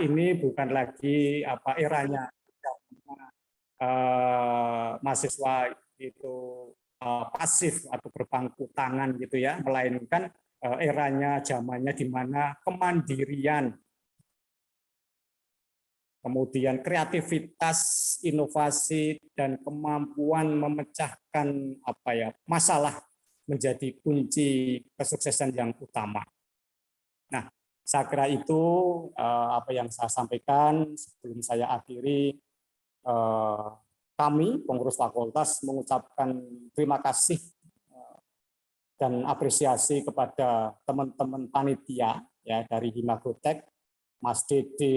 ini bukan lagi eranya mahasiswa itu pasif atau berpangku tangan gitu ya, melainkan eranya zamannya di mana kemandirian, kemudian kreativitas, inovasi dan kemampuan memecahkan masalah menjadi kunci kesuksesan yang utama. Nah, saya kira itu apa yang saya sampaikan. Sebelum saya akhiri, kami pengurus fakultas mengucapkan terima kasih dan apresiasi kepada teman-teman panitia ya dari Himagotek, Mas Dede,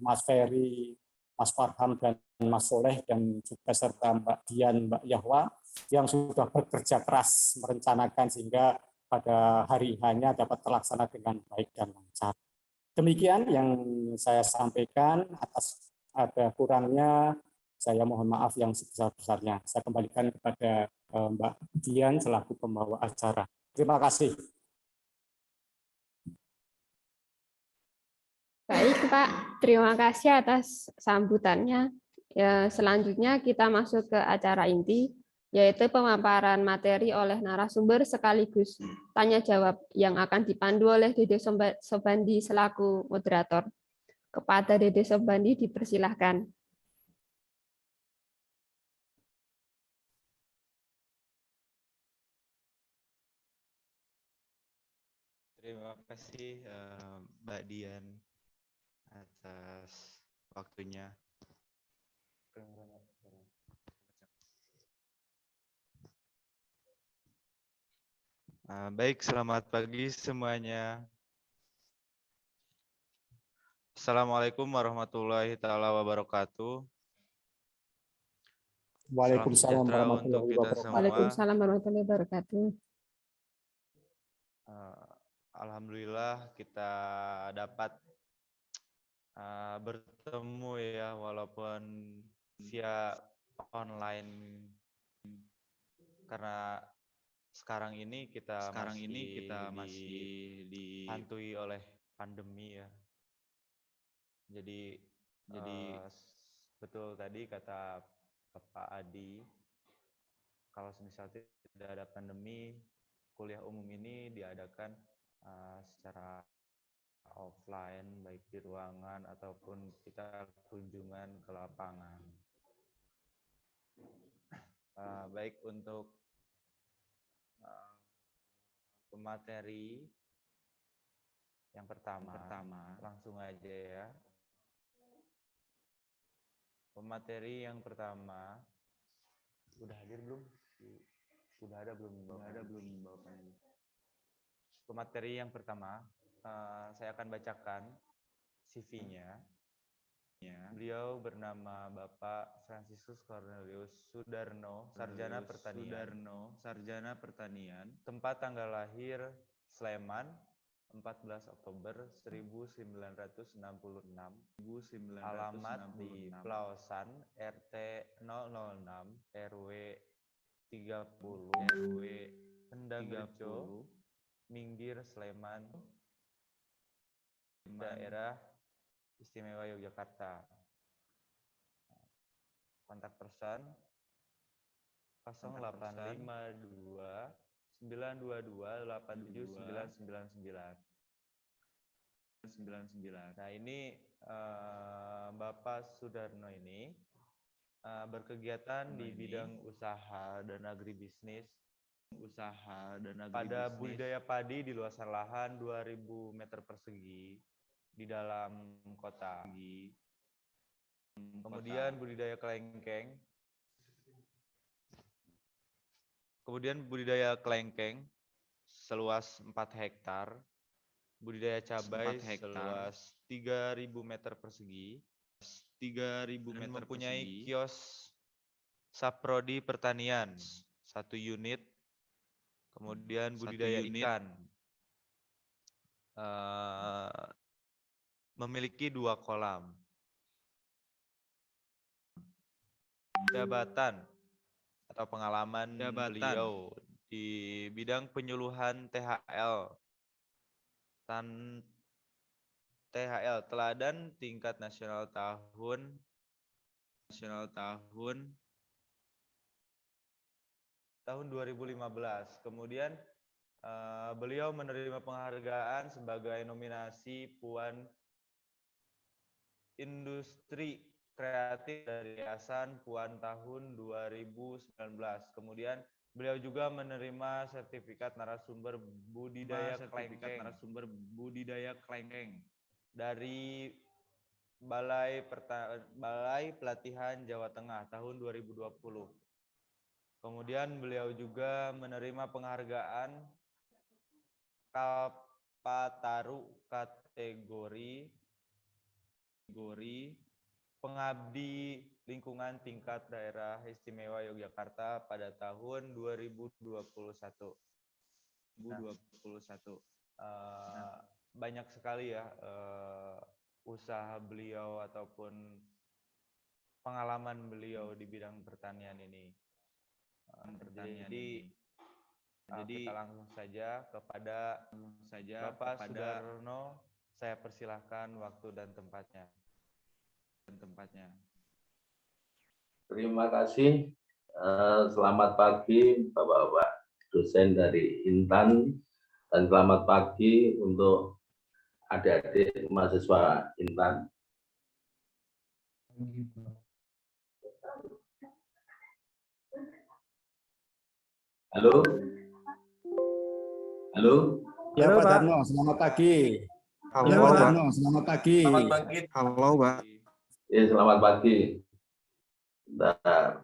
Mas Ferry, Mas Farham dan Mas Soleh, dan juga serta Mbak Dian, Mbak Yahwa yang sudah bekerja keras merencanakan sehingga pada hari hanya dapat terlaksana dengan baik dan lancar. Demikian yang saya sampaikan. Atas ada kurangnya saya mohon maaf yang sebesar-besarnya. Saya kembalikan kepada Mbak Dian selaku pembawa acara. Terima kasih. Baik, Pak. Terima kasih atas sambutannya. Ya, selanjutnya kita masuk ke acara inti, yaitu pemaparan materi oleh narasumber sekaligus tanya jawab yang akan dipandu oleh Dede Sobandi selaku moderator. Kepada Dede Sobandi dipersilahkan. Terima kasih Mbak Dian atas waktunya. Baik, selamat pagi semuanya. Assalamualaikum warahmatullahi taala wabarakatuh. Waalaikumsalam untuk kita semua. Waalaikumsalam warahmatullahi wabarakatuh. Alhamdulillah kita dapat bertemu ya walaupun via online, karena sekarang ini kita masih dihantui oleh pandemi ya. Jadi betul tadi kata Pak Adi, kalau misal tidak ada pandemi, kuliah umum ini diadakan secara offline, baik di ruangan ataupun kita kunjungan ke lapangan. Baik untuk pemateri yang pertama, langsung aja ya. Pemateri yang pertama, udah hadir belum? Udah ada belum? Pemateri yang pertama, saya akan bacakan CV-nya. Beliau bernama Bapak Fransiskus Cornelius Sudarno, Sarjana Pertanian. Tempat tanggal lahir Sleman, 14 Oktober 1966. Alamat di Pelausan, RT 006, RW 30, Hendangrejo, Minggir, Sleman, daerah Istimewa Yogyakarta. Kontak person 0852 922 87999. Nah, ini Bapak Sudarno ini berkegiatan di bidang usaha dan agribisnis, pada budidaya padi di luasan lahan 2000 meter persegi di dalam kota. Kemudian budidaya kelengkeng seluas 4 hektar, budidaya cabai seluas 3000 meter persegi, dan mempunyai kios Saprodi Pertanian 1 unit, kemudian budidaya ikan memiliki 2 kolam. Jabatan atau pengalaman beliau di bidang penyuluhan THL THL Teladan Tingkat Nasional tahun 2015. Kemudian beliau menerima penghargaan sebagai nominasi Puan Industri Kreatif dari Yayasan Puan tahun 2019. Kemudian beliau juga menerima sertifikat narasumber budidaya kelengkeng dari Balai Pelatihan Jawa Tengah tahun 2020. Kemudian beliau juga menerima penghargaan Kalpataru kategori Pengabdi Lingkungan Tingkat Daerah Istimewa Yogyakarta pada tahun 2021. Banyak sekali ya usaha beliau ataupun pengalaman beliau di bidang pertanian ini. Jadi kita langsung saja kepada Bapak Sudarno, saya persilahkan waktu dan tempatnya. Terima kasih. Selamat pagi Bapak-Bapak dosen dari Intan, dan selamat pagi untuk adik-adik mahasiswa Intan. Halo? Ya Halo, Pak Pak. Darno, selamat pagi. Halo, Ya Pak Pak. Darno, selamat pagi. Halo, Pak. Ya, selamat pagi. Bentar.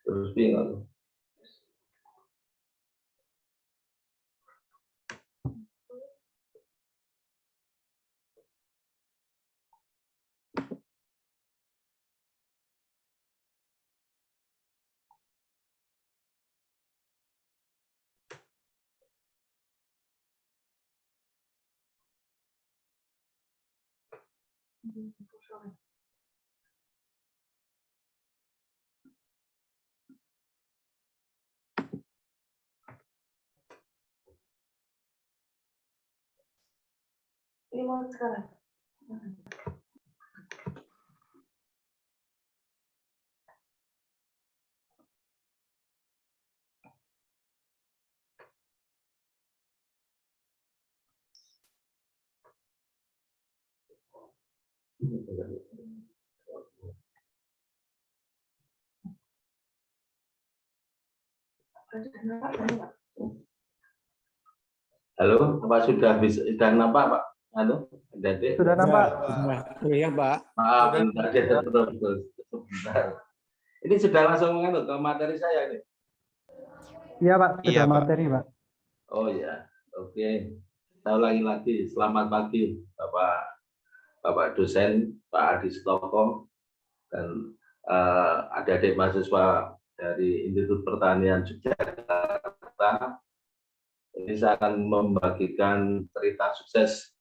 Terus bingung. Ini mau sekarang. Halo, apa sudah nampak Pak? Halo, adik-adik. Sudah nampak? Iya Pak. Maaf, betul. Sebentar. Ini sudah langsung ke materi saya ini. Iya, Pak. Sudah Iya, Pak. materi, Pak. Oh ya, oke. Saya ulangi lagi. Selamat pagi, Bapak dosen, Pak Adi Stoko, dan adik-adik mahasiswa dari Institut Pertanian Yogyakarta. Ini saya akan membagikan cerita sukses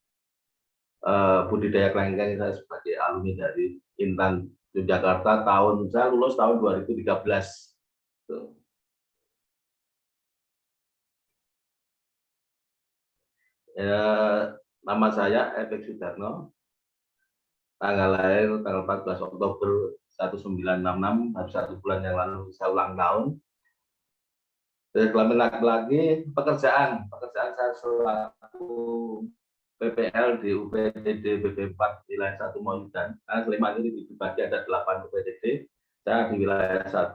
budidaya kelengkeng saya sebagai alumni dari Intan Yogyakarta. Saya lulus tahun 2013. Tuh. Nama saya Efek Sudarno, tanggal lahir tanggal 14 Oktober 1966, baru 1 bulan yang lalu saya ulang tahun. Dari kelamin laki-laki, pekerjaan saya selaku PPL di UPTD BP4 wilayah 1 Moyudan. Karena Sleman ini dibagi ada 8 UPTD. Saya di wilayah 1,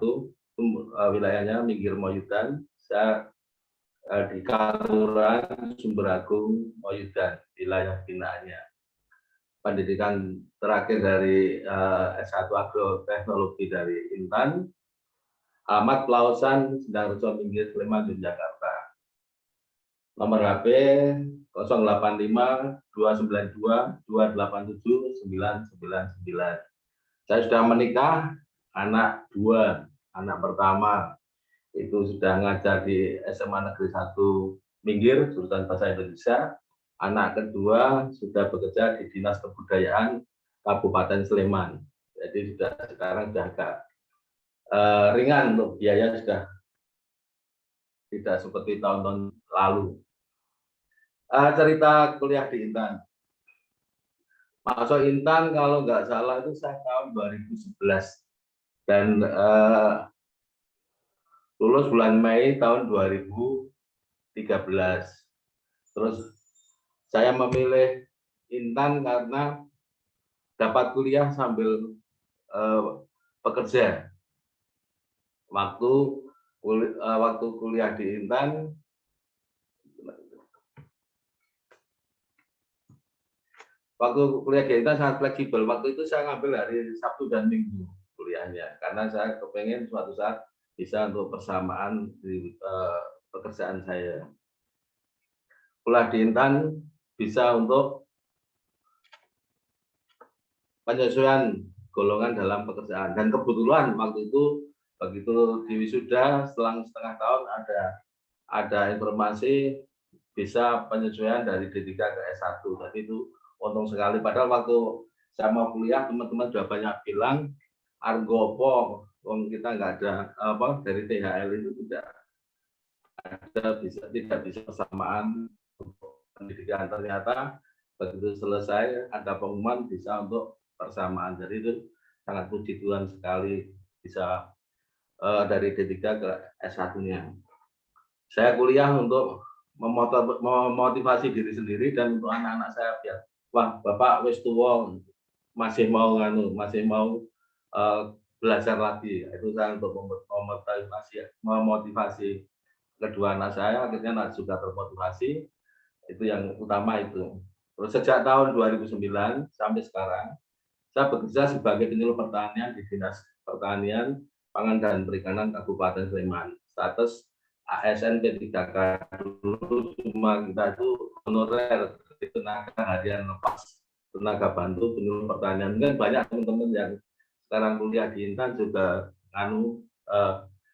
wilayahnya Minggir Moyudan. Saya di Kelurahan Sumberagung Moyudan, wilayah binaannya. Pendidikan terakhir dari S1 Agroteknologi dari Intan, alamat Pelausan Sendang Rejo Minggir Sleman Yogyakarta. Nomor HP 085 292 287 999. Saya sudah menikah, anak 2, anak pertama itu sudah ngajar di SMA Negeri 1 Minggir, jurusan Bahasa Indonesia. Anak kedua sudah bekerja di Dinas Kebudayaan Kabupaten Sleman. Jadi sekarang sudah agak ringan untuk biaya, sudah tidak seperti tahun-tahun lalu. Cerita kuliah di Intan. Masuk Intan kalau nggak salah itu saya tahun 2011 dan lulus bulan Mei tahun 2013. Terus saya memilih Intan karena dapat kuliah sambil bekerja. Waktu kuliah di Intan, sangat fleksibel. Waktu itu saya ngambil hari Sabtu dan Minggu kuliahnya, karena saya kepengen suatu saat bisa untuk persamaan di pekerjaan saya. Kuliah di Intan bisa untuk penyesuaian golongan dalam pekerjaan, dan kebetulan waktu itu begitu di wisuda selang setengah tahun ada informasi bisa penyesuaian dari D3 ke S1, jadi itu untung sekali. Padahal waktu saya mau kuliah teman-teman sudah banyak bilang argopo, kita nggak ada dari THL itu tidak bisa persamaan untuk pendidikan. Ternyata begitu selesai ada pengumuman bisa untuk persamaan, jadi itu sangat puji Tuhan sekali bisa dari D3 ke S1-nya. Saya kuliah untuk memotivasi diri sendiri dan untuk anak-anak saya, biar wah Bapak wis tua masih mau belajar lagi. Itu saya untuk memotivasi kedua anak saya, akhirnya anak juga termotivasi. Itu yang utama itu. Terus sejak tahun 2009 sampai sekarang saya bekerja sebagai penyuluh pertanian di Dinas Pertanian, Pangan dan Perikanan Kabupaten Sleman. Status ASN P3K dulu, cuma kita itu honorer, tenaga harian lepas, tenaga bantu penyuluh pertanian. Mungkin banyak teman-teman yang sekarang kuliah di Intan juga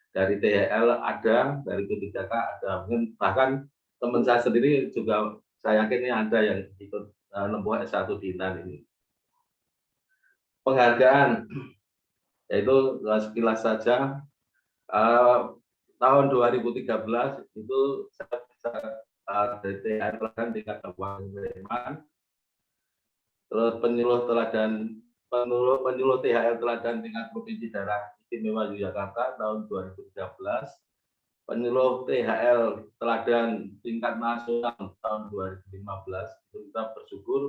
dari THL ada, dari P3K ada, mungkin bahkan teman saya sendiri juga saya yakin ada yang ikut nempuh S1 di Intan ini. Penghargaan yaitu sekilas saja, tahun 2013 itu saya bisa dari THL tingkat Kabupaten Sleman, terus penyuluh THL teladan tingkat Provinsi Daerah Istimewa Yogyakarta tahun 2013, penyuluh THL teladan tingkat nasional tahun 2015. Itu kita bersyukur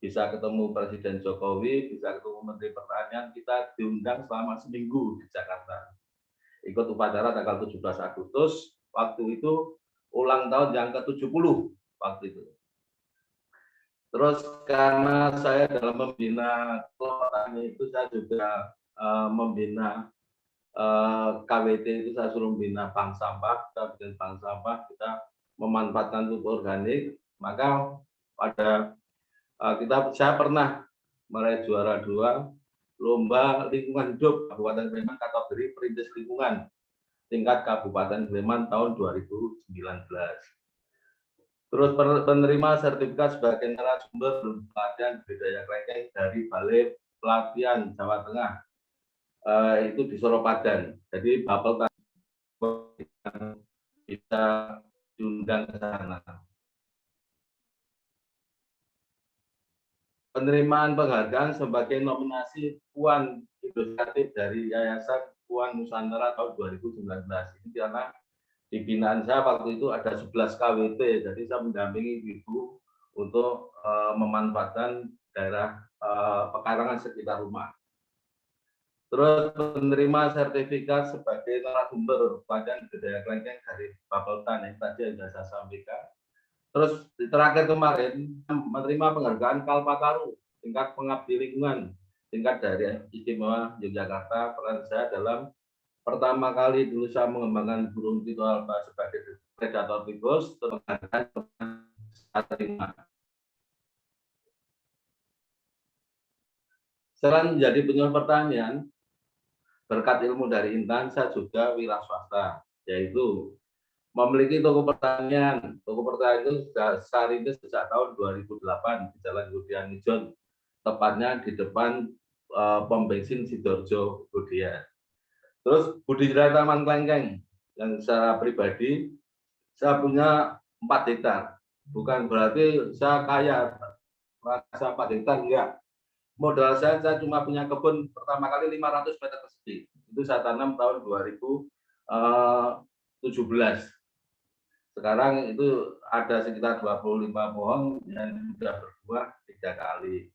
bisa ketemu Presiden Jokowi, bisa ketemu Menteri Pertanian, kita diundang selama seminggu di Jakarta. Ikut upacara tanggal 17 Agustus, waktu itu ulang tahun yang ke-70 waktu itu. Terus karena saya dalam membina petani itu, saya juga membina KWT itu, saya suruh membina bank sampah, kita bikin bank sampah, kita memanfaatkan pupuk organik, maka saya pernah meraih juara 2 lomba lingkungan hidup Kabupaten Sleman kategori perintis lingkungan tingkat Kabupaten Sleman tahun 2019. Terus penerima sertifikat sebagai narasumber pelatihan budidaya klengkeng dari Balai Pelatihan Jawa Tengah, itu di Soropadan. Jadi Bapeltan bisa diundang ke sana. Penerimaan penghargaan sebagai nominasi Puan Ilustratif dari Yayasan Puan Nusantara tahun 2019. Ini karena di binaan saya waktu itu ada 11 KWT, jadi saya mendampingi ibu untuk memanfaatkan daerah pekarangan sekitar rumah. Terus penerima sertifikat sebagai narasumber pelatihan budidaya klengkeng dari Bapeltan yang tadi sudah saya sampaikan. Terus terakhir kemarin menerima penghargaan Kalpataru tingkat pengabdi lingkungan tingkat daerah istimewa Yogyakarta. Peran saya dalam pertama kali dulu saya mengembangkan burung Tito alba sebagai predator tikus, penghargaan terima. Selain menjadi penyuluh pertanian, berkat ilmu dari Intan, saya juga wira swasta, yaitu memiliki toko pertanian. Toko pertanian itu sudah saya rintis sejak tahun 2008 di Jalan Gudian Ijon, tepatnya di depan pom bensin Sidoarjo Gudian. Terus budidaya tanaman kelengkeng yang secara pribadi saya punya 4 hektar. Bukan berarti saya kaya, merasa 4 hektar, enggak. Modal saya cuma punya kebun pertama kali 500 meter persegi. Itu saya tanam tahun 2017. Sekarang itu ada sekitar 25 pohon yang sudah berbuah 3 kali.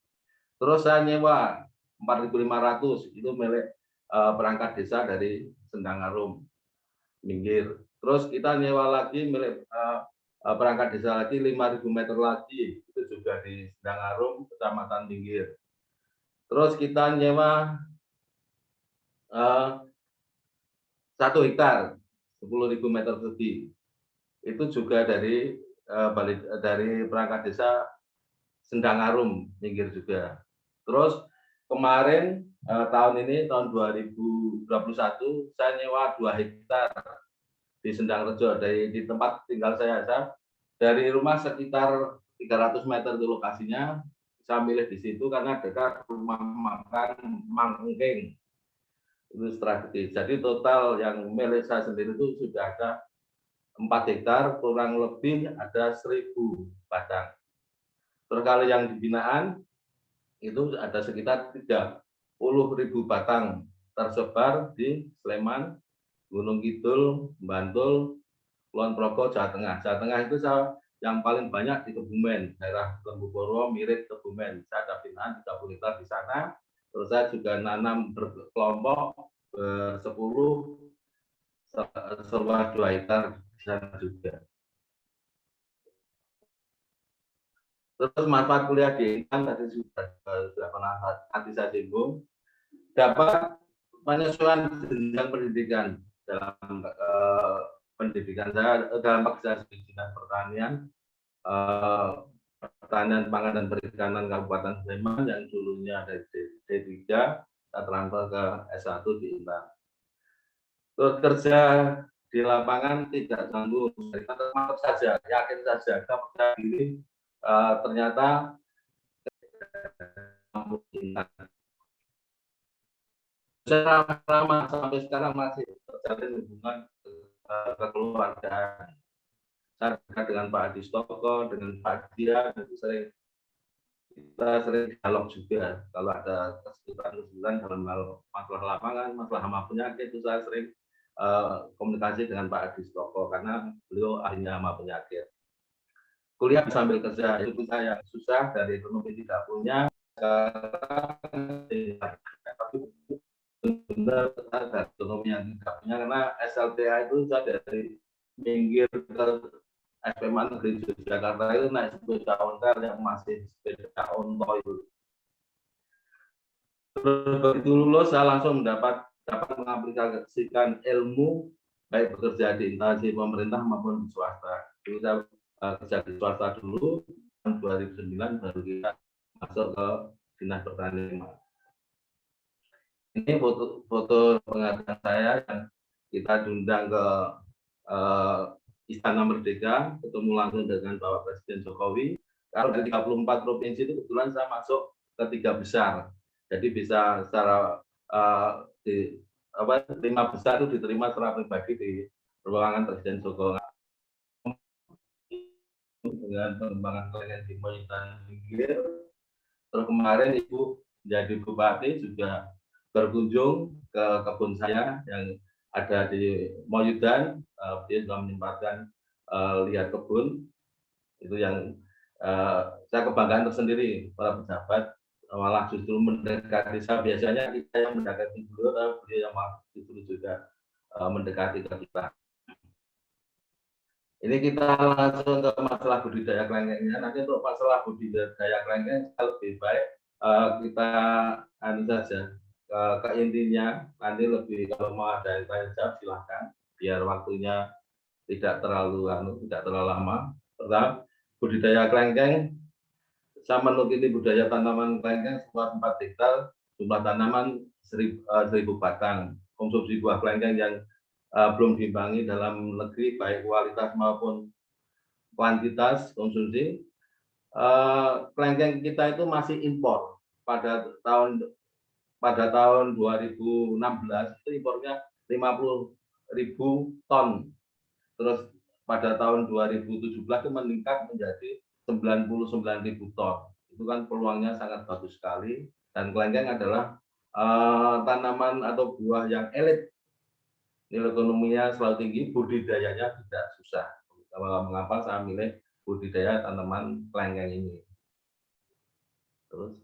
Terus saya nyewa 4.500, itu milik perangkat desa dari Sendangarum, Minggir. Terus kita nyewa lagi milik perangkat desa lagi 5.000 meter lagi, itu juga di Sendangarum, Kecamatan Minggir. Terus kita nyewa 1 hektar 10.000 meter persegi, itu juga dari perangkat desa Sendangarum Minggir juga. Terus kemarin tahun ini tahun 2021 saya nyewa 2 hektar di Sendangrejo, di tempat tinggal saya dari rumah sekitar 300 meter itu lokasinya. Saya milih di situ karena dekat rumah makan Mangengking, itu strategis. Jadi total yang milik saya sendiri itu sudah ada 4 hektar, kurang lebih ada 1.000 batang. Terus kalau yang dibinaan itu ada sekitar 30.000 batang tersebar di Sleman, Gunung Kidul, Bantul, Kulon Progo, Jawa Tengah. Jawa Tengah itu yang paling banyak di Kebumen, daerah Lembu Purwo, Mirip, Kebumen. Saya ada binaan 30 hektar di sana. Terus saya juga nanam berkelompok 10 seluas 2 hektar di sana juga. Terus manfaat kuliah di Intan tadi sudah pernah saya singgung, dapat penyesuaian jenjang pendidikan dalam pendidikan saya, dalam pekerjaan dinas pertanian, pertanian pangan dan perikanan Kabupaten Sleman yang dulunya dari D3, saya transfer ke S1 di Intan. Terus kerja di lapangan tidak canggung, mantap saja, yakin saja, kita percaya diri, ternyata lama sampai sekarang masih terjalin hubungan kekeluargaan. Saya dekat dengan Pak Adi Stoko, dengan Pak Dia, kita sering dialog juga. Kalau ada kesulitan dalam hal masalah lapangan, masalah hama penyakit, itu saya sering komunikasi dengan Pak Adi Stoko karena beliau ahlinya hama penyakit. Kuliah sambil kerja, itu saya susah, dari ekonomi tidak punya. Benar ekonomi yang tidak punya, karena SLTA itu saya dari Minggir ke SMA Negeri Yogyakarta itu naik sepeda ontel yang masih sepeda ontel itu. Begitu lulus saya langsung dapat mengaplikasikan ilmu baik bekerja di instansi pemerintah maupun di swasta. Jadi saya kerja di swasta dulu, tahun 2009 baru kita masuk ke dinas pertanian. Ini foto penghargaan saya yang kita diundang ke Istana Merdeka, ketemu langsung dengan Bapak Presiden Jokowi. Kalau di 34 provinsi itu kebetulan saya masuk ke 3 besar. Jadi bisa secara 5 besar itu diterima secara pribadi di ruangan Presiden Jokowi. Dengan pengembangan kelengkeng di Moyudan Minggir. Terus kemarin Ibu jadi Bupati juga berkunjung ke kebun saya yang ada di Moyudan. Dia sudah menyempatkan lihat kebun, itu yang saya kebanggaan tersendiri. Para pejabat malah justru mendekati saya, biasanya kita yang mendekati beliau, beliau yang justru juga mendekati ke kita. Ini kita langsung ke masalah budidaya kelengkengnya. Nanti untuk masalah budidaya kelengkeng lebih baik kita saja ke intinya. Nanti lebih kalau mau ada yang tanya jawab silahkan, biar waktunya tidak terlalu lama. Pertama, budidaya kelengkeng, saya menekuni budaya tanaman kelengkeng seluas 4 hektar, jumlah tanaman 1000 batang. Konsumsi buah kelengkeng yang belum diimbangi dalam negeri, baik kualitas maupun kuantitas konsumsi. Kelengkeng kita itu masih impor. Pada tahun 2016 itu impornya 50.000 ton. Terus pada tahun 2017 itu meningkat menjadi 99.000 ton. Itu kan peluangnya sangat bagus sekali. Dan kelengkeng adalah tanaman atau buah yang elit. Nilai ekonominya selalu tinggi, budidayanya tidak susah. Mengapa saya milih budidaya tanaman kelengkeng ini? Terus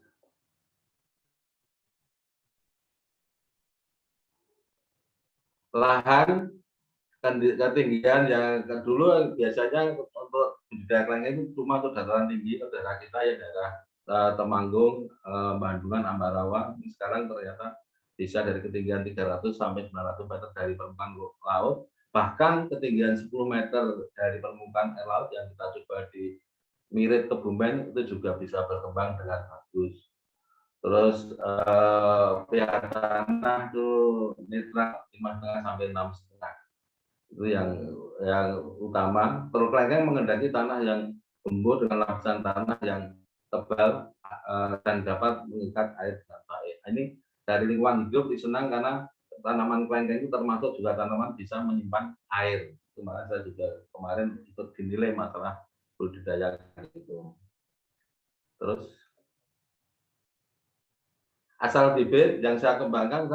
lahan ketinggian yang dulu biasanya untuk budidaya kelengkeng itu cuma untuk dataran tinggi, daerah kita ya daerah Temanggung, Bandungan, Ambarawa. Sekarang ternyata bisa dari ketinggian 300 sampai 900 meter dari permukaan laut, bahkan ketinggian 10 meter dari permukaan air laut yang kita coba di Mirip Kebumen itu juga bisa berkembang dengan bagus. Terus pH tanah itu netral 5,5 sampai 6,5. Itu yang utama. Terus kelengkeng mengendaki tanah yang gembur dengan lapisan tanah yang tebal dan dapat mengikat air dengan baik. Ini dari lingkungan hidup senang karena tanaman kelengkeng itu termasuk juga tanaman bisa menyimpan air. Itu makanya saya juga kemarin ikut dinilai masalah budidaya itu. Terus asal bibit yang saya kembangkan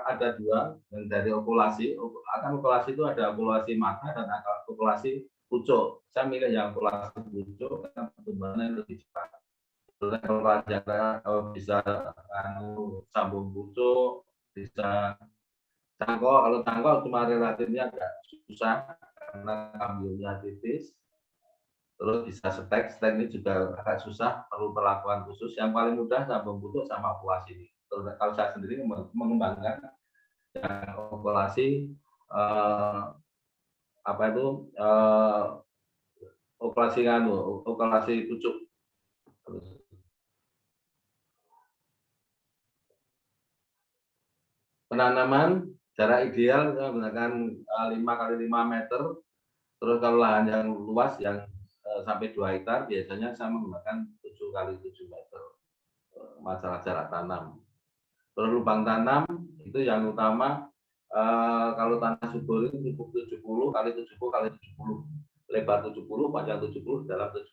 ada 2, yang dari okulasi. Okulasi itu ada okulasi mata dan okulasi pucuk. Saya milih yang okulasi pucuk karena pertumbuhannya lebih cepat. Bisa sambung pucuk, bisa cangkok. Kalau cangkok cuma relatifnya agak susah karena ambilnya tipis. Terus bisa stek ini juga agak susah, perlu perlakuan khusus. Yang paling mudah sambung pucuk sama okulasi. Terus kalau saya sendiri mengembangkan yang okulasi okulasi pucuk. Penanaman jarak ideal saya gunakan 5x5 meter. Terus kalau lahan yang luas yang sampai 2 hektar biasanya saya menggunakan 7x7 meter masalah jarak tanam. Terus lubang tanam itu yang utama kalau tanah subur itu cukup 70x70x70, lebar 70, panjang 70, dalam 70.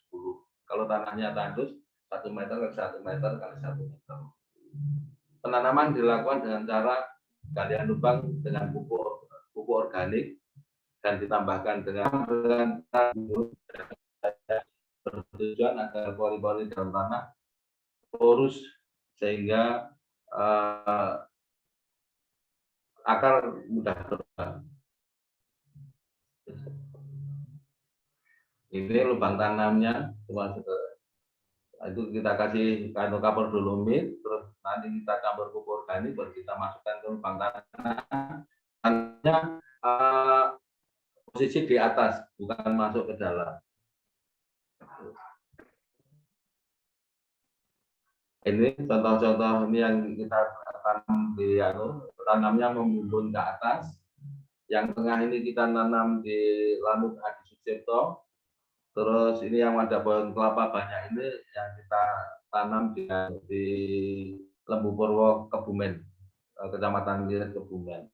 Kalau tanahnya tandus 1 meter x 1 meter x 1 meter. Penanaman dilakukan dengan cara galian lubang dengan pupuk organik dan ditambahkan dengan bertujuan agar pori-pori dalam tanah porus sehingga akar mudah berkembang. Ini lubang tanamnya, itu kita kasih kapur dolomit, terus nanti kita campur pupuk organik, baru kita masukkan ke lubang tanamnya. Posisi di atas, bukan masuk ke dalam. Ini contoh-contoh ini yang kita tanam di tanamnya membumbun ke atas. Yang tengah ini kita tanam di Lanut Adi Sucipto. Terus ini yang ada pohon kelapa banyak ini yang kita tanam di Lembu Purwo Kebumen, Kecamatan Lirik Kebumen.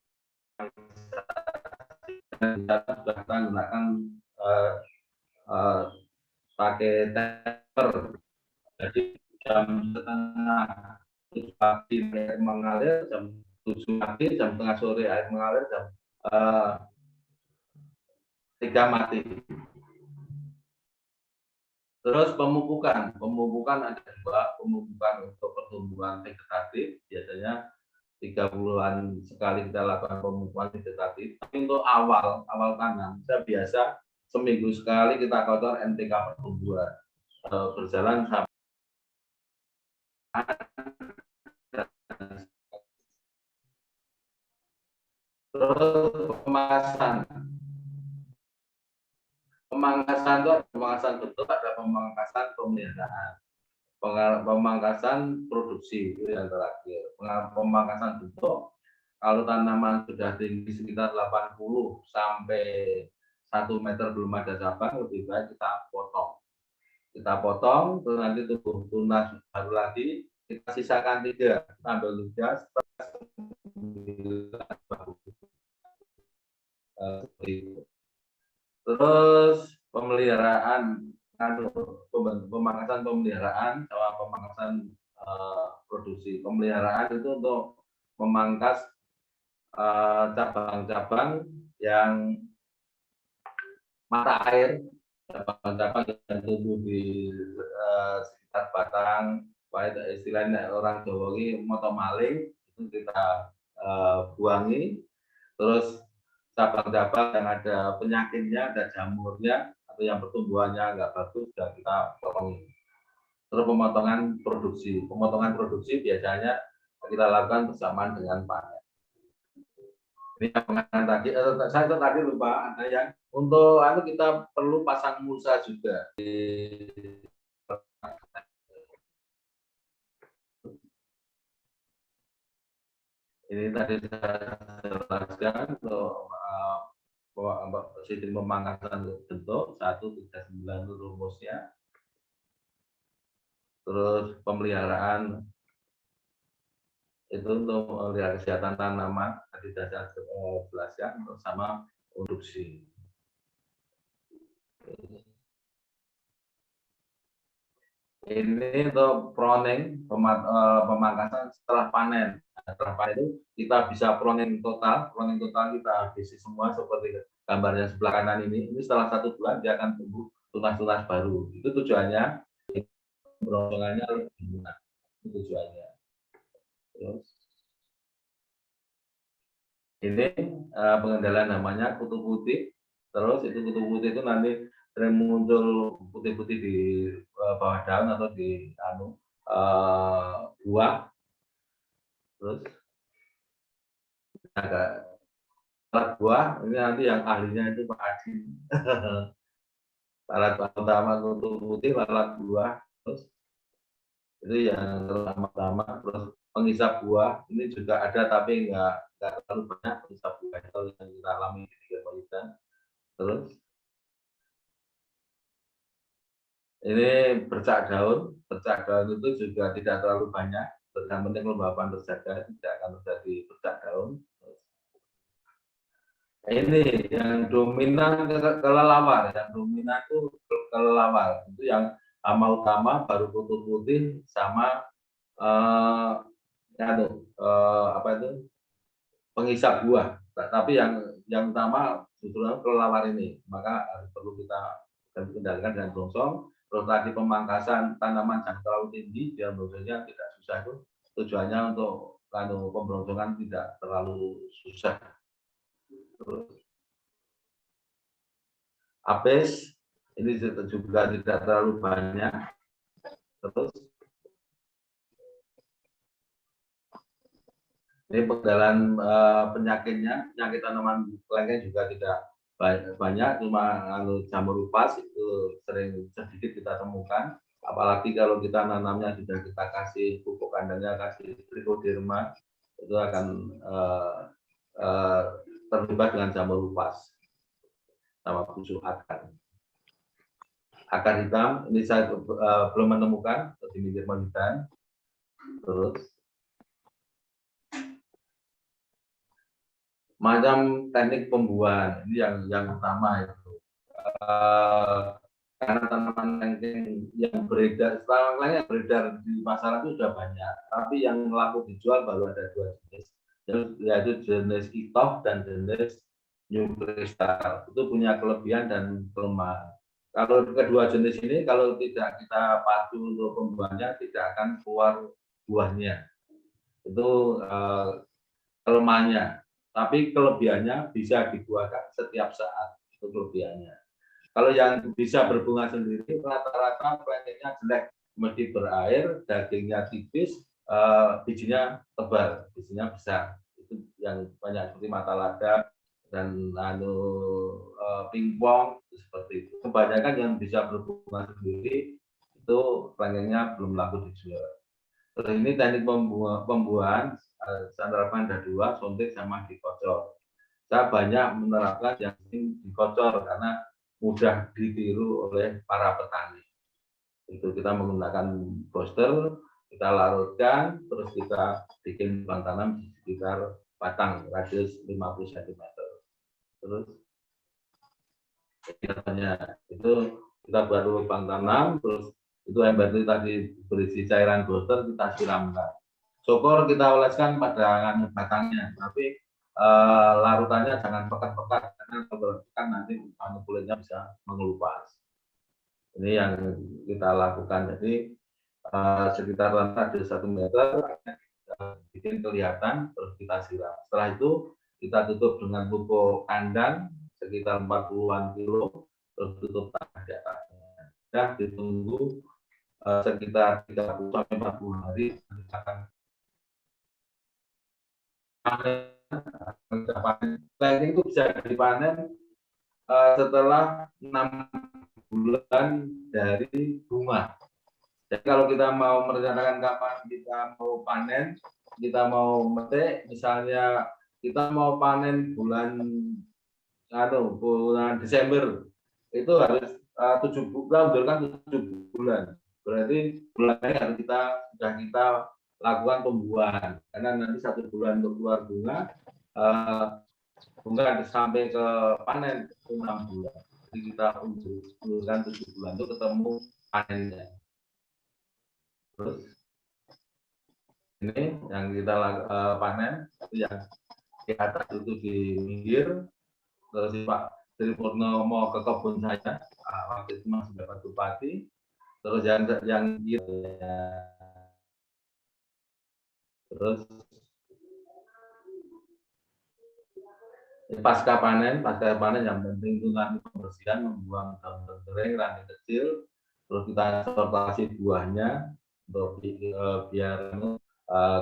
Kita sudah menggunakan pakai temper. Jadi jam setengah 7 pagi air mengalir, jam 7 pagi, jam tengah sore air mengalir, jam 3 mati. Terus pemupukan ada 2, pemupukan untuk pertumbuhan vegetatif, biasanya 3 bulan sekali kita lakukan pemupukan vegetatif. Tapi untuk awal tanam, saya biasa seminggu sekali kita kotor NPK pertumbuhan. Berjalan sampai terus pemangkasan itu ada pemangkasan bentuk, ada pemangkasan produksi itu yang terakhir. Pemangkasan bentuk, kalau tanaman sudah tinggi sekitar 80 sampai 1 meter belum ada cabang, lebih baik kita potong. Kita potong, terus nanti tumbuh tunas baru lagi, kita sisakan 3, tambah 3, terus pemeliharaan, pemangkasan pemeliharaan sama pemangkasan produksi. Pemeliharaan itu untuk memangkas cabang-cabang yang mata air, cabang-cabang yang tumbuh di sekitar batang, istilahnya orang Jawa ini moto maling, itu kita buangi. Terus cabang-cabang yang ada penyakitnya, ada jamurnya, atau yang pertumbuhannya nggak bagus, sudah kita potongi. Terus pemotongan produksi biasanya kita lakukan bersamaan dengan panen. Ini yang tadi, saya tadi lupa ada yang untuk kita perlu pasang mulsa juga. Ini tadi saya jelaskan untuk sistem pemangkasan bentuk 139 itu rumusnya. Terus pemeliharaan itu untuk memelihara kesehatan tanaman tadi saya jelaskan, sama produksi. Ini untuk pruning, pemangkasan setelah panen. Setelah panen itu kita bisa pruning total kita habisi semua seperti gambar yang sebelah kanan ini. Ini setelah 1 bulan dia akan tumbuh tunas-tunas baru. Itu tujuannya, pembrongkongannya lebih lunak. Itu tujuannya. Terus ini pengendalian namanya kutu putih. Terus itu kutu putih itu nanti sering muncul putih-putih di bawah daun atau di buah. Terus agak buah ini nanti yang ahlinya itu Pak Adi. Lalat utama kutu putih, lalat buah, terus itu yang pertama. Terus penghisap buah ini juga ada tapi nggak terlalu banyak penghisap buah itu yang kita alami di Germanitan. Terus ini bercak daun itu juga tidak terlalu banyak, yang penting kelembapan terjaga, tidak akan terjadi bercak daun. Ini yang dominan kelelawar, itu yang hama utama baru kutu putih sama penghisap buah. Tapi yang utama justru kelelawar ini, maka perlu kita kendalikan dengan brongsong. Terus tadi pemangkasan tanaman yang terlalu tinggi, biar brongsongnya tidak susah, itu tujuannya untuk pembrongsongan tidak terlalu susah. Terus apes ini juga tidak terlalu banyak. Terus ini pengendalian penyakit tanaman kelengkeng juga tidak banyak, cuma jamur upas itu sedikit kita temukan. Apalagi kalau kita nanamnya sudah kita kasih pupuk kandangnya, kasih trichoderma, itu akan terlibat dengan jamur upas sama busuk akar. Akar hitam ini saya belum menemukan di Germanitan. Terus macam teknik pembuahan ini yang utama itu. Karena tanaman kelengkeng yang beredar di pasaran itu sudah banyak, tapi yang laku dijual baru ada 2 jenis, yaitu jenis Itoh dan jenis New Crystal. Itu punya kelebihan dan kelemahan. Kalau kedua jenis ini kalau tidak kita pacu untuk pembuahannya tidak akan keluar buahnya. Itu kelemahannya. Tapi kelebihannya bisa dibuahkan setiap saat. Itu kelebihannya. Kalau yang bisa berbunga sendiri rata-rata kelengkengnya jelek, mesti berair, dagingnya tipis, bijinya tebal, bijinya besar. Itu yang banyak seperti mata lada dan pingpong seperti itu. Kebanyakan yang bisa berbunga sendiri itu itu kelengkengnya belum laku dijual. Terus ini teknik pembuahan, saya terapkan ada 2, suntik sama dikocor. Saya banyak menerapkan yang dikocor karena mudah ditiru oleh para petani. Itu kita menggunakan booster, kita larutkan, terus kita bikin lubang tanam di sekitar batang radius 50 cm. Terus itu kita buat lubang tanam, terus itu ember itu tadi berisi cairan booster, kita siramkan. Syukur kita oleskan pada batangnya, tapi larutannya jangan pekat-pekat karena kalau pekat nanti kulitnya bisa mengelupas. Ini yang kita lakukan. Jadi sekitar radius 1 meter bikin kelihatan, terus kita siram. Setelah itu kita tutup dengan pupuk kandang sekitar 40-an kilo, terus tutup tanah di atasnya. Ya, ditunggu sekitar 30 sampai 40 hari akan panen. Itu bisa dipanen setelah 6 bulan dari bunga. Jadi kalau kita mau merencanakan kapan kita mau panen, kita mau metik, misalnya kita mau panen bulan Desember, itu harus 7 bulan, kan 7 bulan. Berarti bulan ini harus sudah kita lakukan pembuahan, karena nanti 1 bulan untuk keluar bunga, bunga sampai ke panen 6 bulan. Jadi kita unsurkan 7 bulan untuk ketemu panennya. Terus ini yang kita panen, itu yang di atas itu di pinggir. Terus Pak Sri Purnomo ke kebun saya, waktu itu masih dapat bupati. Terus yang gitu ya. Terus pasca panen yang penting itu nanti pembersihan, membuang daun kering, ranting kecil, terus kita sortasi buahnya untuk biar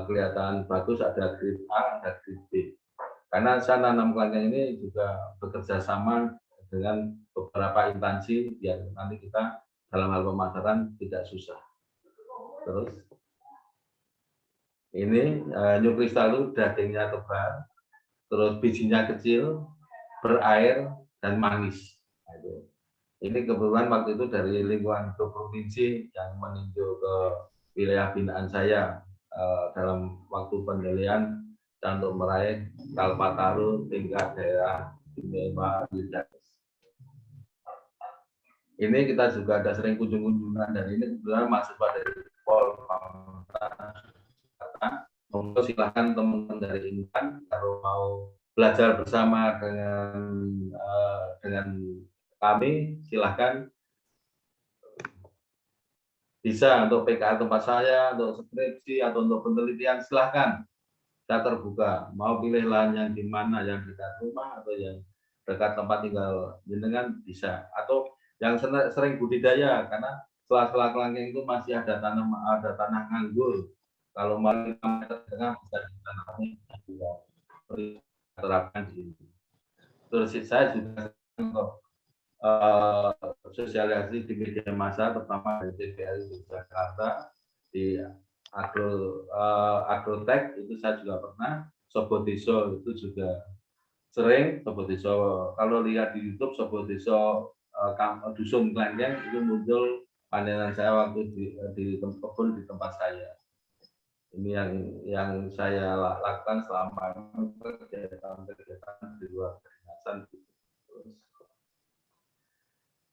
kelihatan bagus, ada grade A, ada grade B. Karena saya nanam kelengkeng ini juga bekerja sama dengan beberapa instansi biar nanti kita dalam hal pemasaran tidak susah. Terus ini new crystal itu dagingnya tebal, terus bijinya kecil, berair dan manis. Nah, ini kebetulan waktu itu dari lingkungan provinsi yang meninjau ke wilayah binaan saya dalam waktu penilaian untuk meraih Kalpataru tingkat daerah istimewa Yogyakarta. Ini kita juga ada sering kunjungan dari ini kebetulan mahasiswa dari Monggo silahkan teman-teman dari Intan kalau mau belajar bersama dengan kami, silahkan bisa untuk PKL tempat saya, untuk skripsi atau untuk penelitian, silahkan. Saya terbuka, mau pilih lahan yang di mana, yang dekat rumah atau yang dekat tempat tinggal jenengan bisa, atau yang sering budidaya karena sela-sela kelengkeng itu masih ada tanah nganggur. Kalau mau 5 meter tengah bisa ditanami juga terapkan di sini. Terus saya juga sosialisasi di media massa, terutama di TVRI Jakarta, di Agrotech itu saya juga pernah, Sobodeso itu juga sering, Sobodeso kalau lihat di YouTube Sobodeso dusun kelengkeng itu muncul panenan saya waktu di kebun di tempat saya. Ini yang saya lakukan selama kegiatan di luar kedinasan.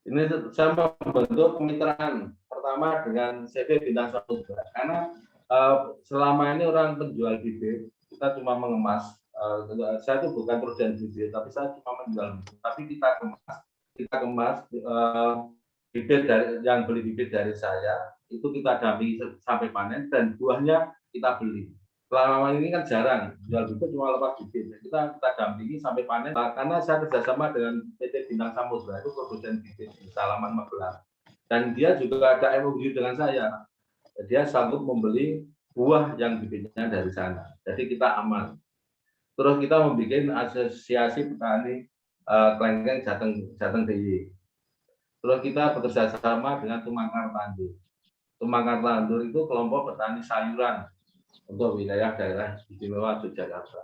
Ini saya membentuk kemitraan pertama dengan CV Bintang Samudra karena selama ini orang penjual bibit kita cuma mengemas. Saya itu bukan produsen bibit, tapi saya cuma menjual bibit. Tapi kita kemas bibit dari yang beli bibit dari saya itu kita dampingi sampai panen dan buahnya kita beli. Selama ini kan jarang jual bibit, cuma lepas bibit. Kita dampingi sampai panen karena saya kerjasama dengan PT Bintang Samudra itu produsen bibit di Salaman Magelang. Dan dia juga ada MOU dengan saya. Dia sanggup membeli buah yang bibitnya dari sana. Jadi kita aman. Terus kita membuat asosiasi petani kelengkeng Jateng DIY. Terus kita bekerja sama dengan Tumangkar Tanduk. Tumangkat Landur itu kelompok petani sayuran untuk wilayah daerah istimewa Yogyakarta.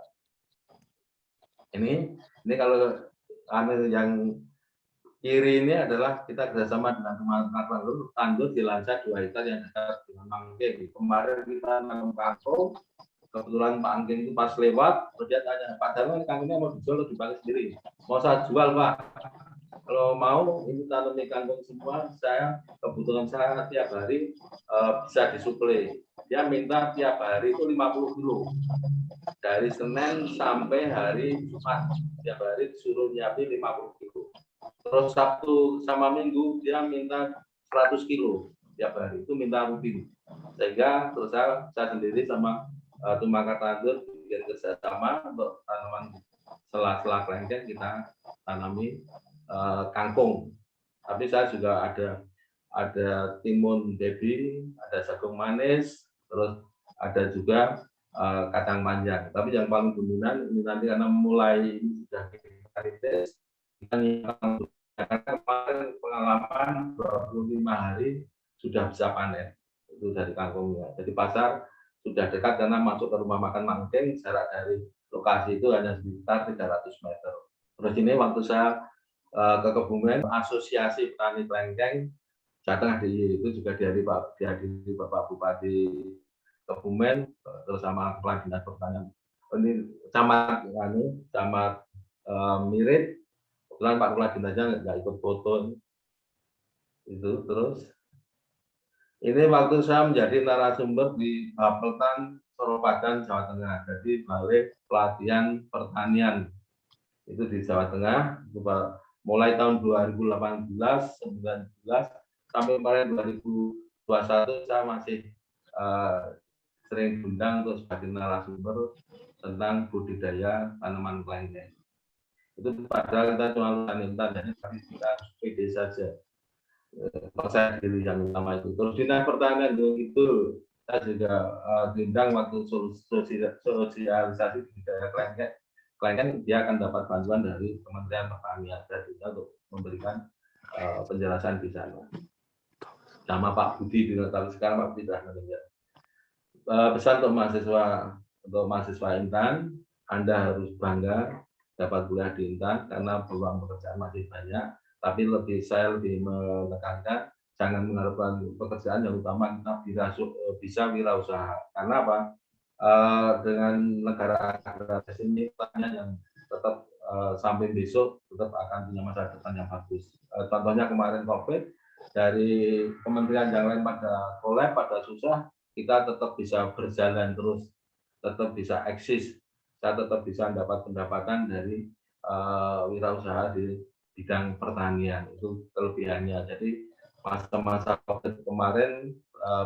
Ini kalau yang kiri ini adalah kita kerjasama dengan Tumangkat Landur di Lansa 2 hektar yang dekat dengan Mangking. Kemarin kita nanam kangkung, kebetulan Pak Angking itu pas lewat, terus dia tanya, Pak Darman kangkungnya mau dijual atau dipakai sendiri? Mau saya jual, Pak. Kalau mau, ini tanam kangkung semua, kebutuhan saya tiap hari bisa disuplai. Dia minta tiap hari itu 50 kilo. Dari Senin sampai hari Jumat, tiap hari disuruh nyiapin 50 kilo. Terus Sabtu sama Minggu, dia minta 100 kilo tiap hari, itu minta rutin. Sehingga terus saya sendiri sama Tumangkat Landur bikin kerjasama untuk tanaman sela-sela kelengkeng kita tanami kangkung. Tapi saya juga ada timun baby, ada jagung manis, terus ada juga kacang panjang. Tapi yang paling dominan ini nanti karena mulai sudah kita karena kemarin pengalaman 25 hari sudah bisa panen itu dari kangkungnya. Jadi pasar sudah dekat karena masuk ke rumah makan Mangking, jarak dari lokasi itu hanya sekitar 300 meter. Terus ini waktu saya ke Kebumen, Asosiasi Petani Kelengkeng Jateng DIY itu juga dihadiri Bapak Bupati Kebumen bersama Kepala Dinas Pertanian. Ini camat Mirip, kebetulan Pak Kepala Dinasnya nggak ikut foto itu. Terus ini waktu saya menjadi narasumber di Bapeltan Soropadan, Jawa Tengah. Jadi Balai Pelatihan Pertanian itu di Jawa Tengah. Mulai tahun 2018, 19 sampai kemarin 2021 saya masih sering diundang untuk sebagai narasumber tentang budidaya tanaman kelengkeng. Itu padahal kita cuma hutan, jadi kita PD saja. Saya diri yang utama itu. Terus Dinas Pertanian itu saya juga diundang waktu sosialisasi budidaya kelengkeng, dia akan dapat bantuan dari Kementerian Pertanian dan juga untuk memberikan penjelasan di sana. Sama Pak Budi, tapi sekarang Pak Budi sudah meninggal. Pesan untuk mahasiswa Intan, Anda harus bangga dapat kuliah di Intan karena peluang pekerjaan masih banyak. Tapi saya lebih menekankan jangan mengharapkan pekerjaan, yang utama kita bisa wirausaha. Karena apa? Dengan negara ini yang tetap sampai besok tetap akan punya masa depan yang bagus. Contohnya kemarin COVID, dari kementerian yang lain pada collab, pada susah, kita tetap bisa berjalan terus, tetap bisa eksis. Saya tetap bisa mendapat pendapatan dari wirausaha di bidang pertanian, itu kelebihannya. Jadi masa-masa COVID kemarin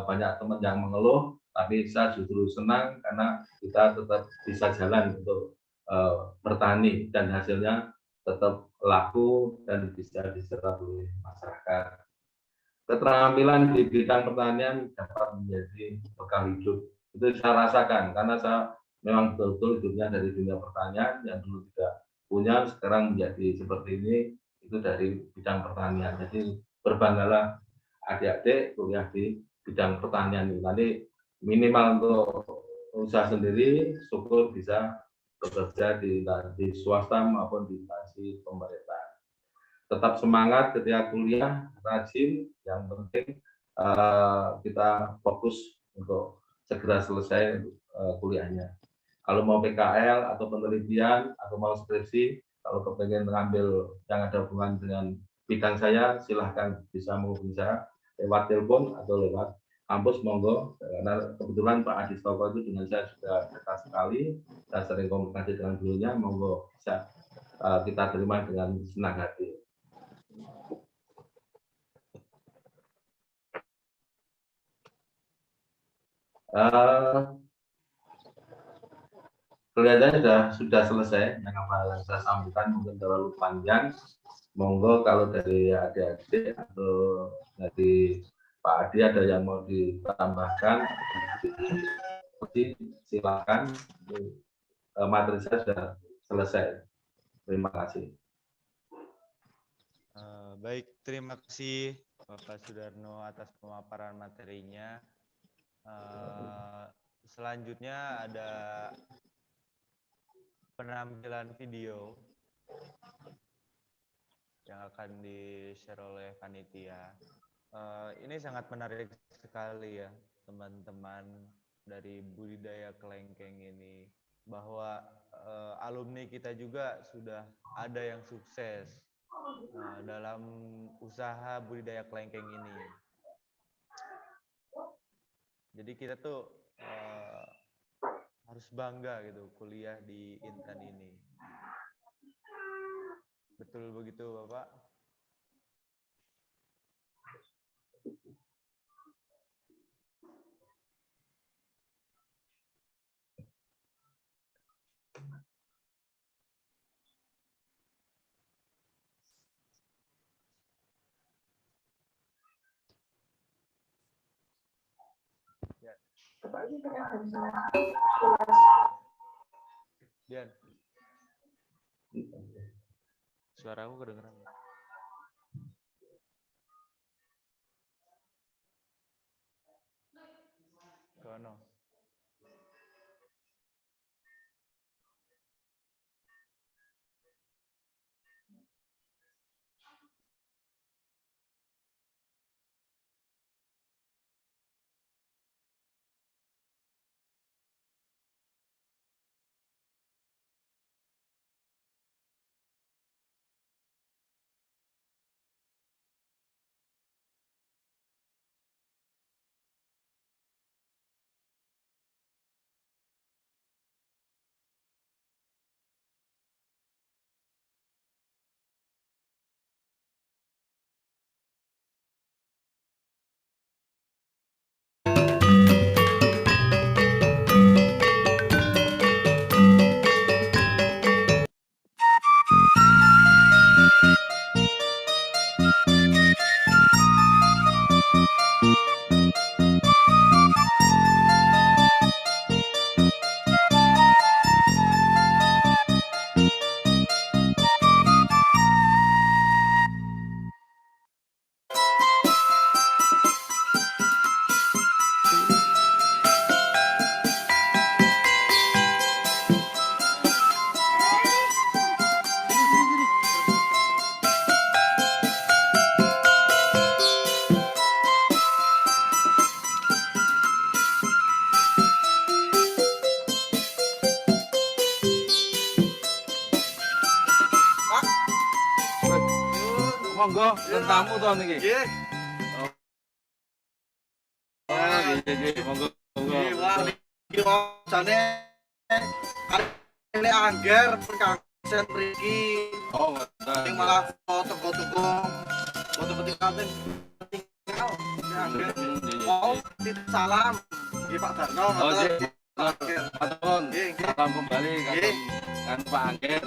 banyak teman yang mengeluh, tapi saya justru senang karena kita tetap bisa jalan untuk bertani dan hasilnya tetap laku dan bisa diserap oleh masyarakat. Keterampilan di bidang pertanian dapat menjadi bekal hidup. Itu saya rasakan karena saya memang betul-betul hidupnya dari dunia pertanian, yang dulu tidak punya sekarang menjadi seperti ini, itu dari bidang pertanian. Jadi berbanggalah adik-adik kuliah di bidang pertanian ini. Nanti minimal untuk usaha sendiri, syukur bisa bekerja di swasta maupun di instansi pemerintah. Tetap semangat ketika kuliah, rajin, yang penting kita fokus untuk segera selesai kuliahnya. Kalau mau PKL atau penelitian atau mau skripsi, kalau kepengen mengambil yang ada hubungan dengan bidang saya, silahkan bisa menghubungi saya lewat telepon atau lewat kampus, monggo. Karena kebetulan Pak Adi Stoko itu dengan saya sudah dekat sekali, saya sering komunikasi dengan beliaunya, monggo bisa kita terima dengan senang hati. Kelihatannya sudah selesai. Yang apa yang saya sampaikan mungkin terlalu panjang. Monggo kalau dari adik-adik atau dari Pak Adi ada yang mau ditambahkan, silakan. Materi saya sudah selesai. Terima kasih. Baik, terima kasih Bapak Sudarno atas pemaparan materinya. Selanjutnya ada penampilan video yang akan di-share oleh panitia. Ini sangat menarik sekali ya, teman-teman dari budidaya kelengkeng ini, bahwa alumni kita juga sudah ada yang sukses dalam usaha budidaya kelengkeng ini. Jadi kita tuh harus bangga gitu kuliah di Intan ini. Betul begitu, Bapak? Ya. Dian. Suara aku kedengeran. Kono. Monggo, tamu to niki. Nggih. Nggih, monggo. Nggih, wah niki jane arek angger perkangsen mriki. Oh, ngoten. Sing malah foto-foto penting tinggal angger. Oh, titip salam. Nggih Pak Darno. Oh, nggih. Angger. Matur. Nggih, nggih. Salam kembali kan Pak Angger.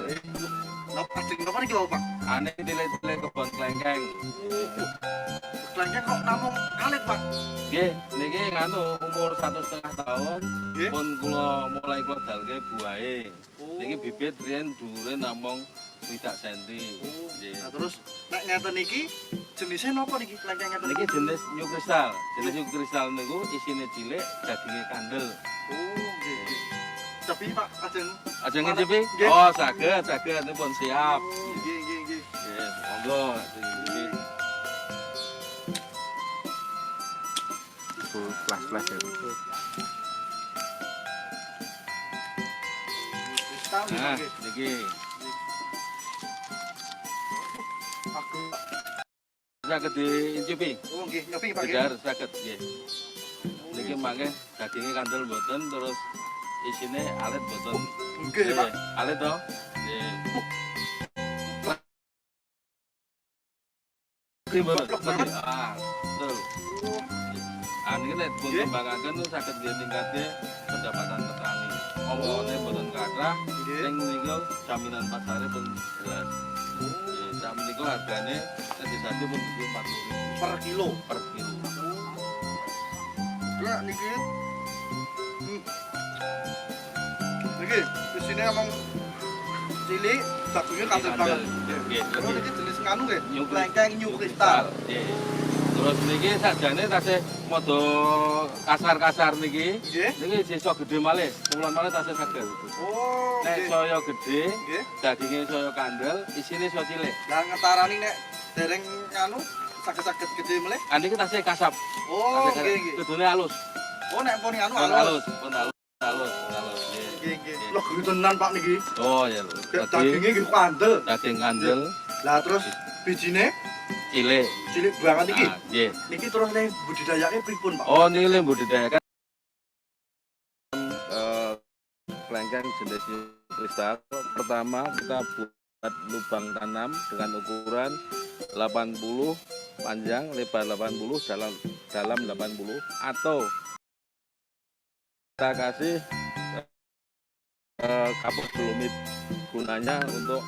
Napa niki lho Pak? Ane tile-tile kebon klengkeng. Klengkeng kok namung kalit Pak? Nggih, niki nganu umur 1,5 tahun. Nggih. Pun kula mulai kula dalke buahe. Niki bibit riyen dhuwure namung 3 cm. Nggih. Nah, terus nek ngeten iki jenisnya napa niki klengkeng ngeten Niki jenis new crystal. Jenis new crystal niku isine cilik, daginge kandel. Oh, nggih. Tapi Pak ajeng Ajeng ngicipi? Nggih. Oh, saged nipun siap. nggih nggih. Nggih, monggo ngicipi. Flash ya. Nah, niki Aku. saged diincipi. Oh nggih, nyopi Pak. Bejar saged nggih. Niki mangke daginge kandel mboten terus isine alit mboten. Nggih, Pak. Alit to? Nggih. Ah, betul. Niki nek pun kembangaken tuh saged nggih ningkatke pendapatan petani. Omongane mboten kathah, sing niku jaminan pasare pun jelas. Nggih, sak menika hargane satu pun 40.000 Per kilo. per kilo. Lah niki. Niki, di sini emang cilik bagusnya kandel banget. Nggih, Terus nggih. iki jenis nganu nggih, New klengkeng new kristal. Nggih. Terus niki sajane tasih modo kasar-kasar niki. Nggih. Niki iso gede malih, sepuluhan malih tasih saged. Oh, Nek nggih. saya gede, Nggih. dagingnya saya kandel, isine saya cilik. Lah ngetarani nek dereng nganu saged-saged gede meleh. Niki tasih kasap. Oh, Tasih nggih nggih. Kudune halus. Oh, nek pun nganu Pun halus. halus. Nggih. Nggih nggih. Loh gede tenan Pak niki. Oh ya lho. Dagingnya Daging nggih kandel. daging kandel, Lah terus bijine cilik. cilik banget iki. Nah, nggih. Niki terus nek budidayake pripun, Pak? Oh, ini le budidayakan kelengkeng jenis kristal. Pertama kita buat lubang tanam dengan ukuran 80 panjang, lebar 80, dalam 80, atau kita kasih kapur dolomit, gunanya untuk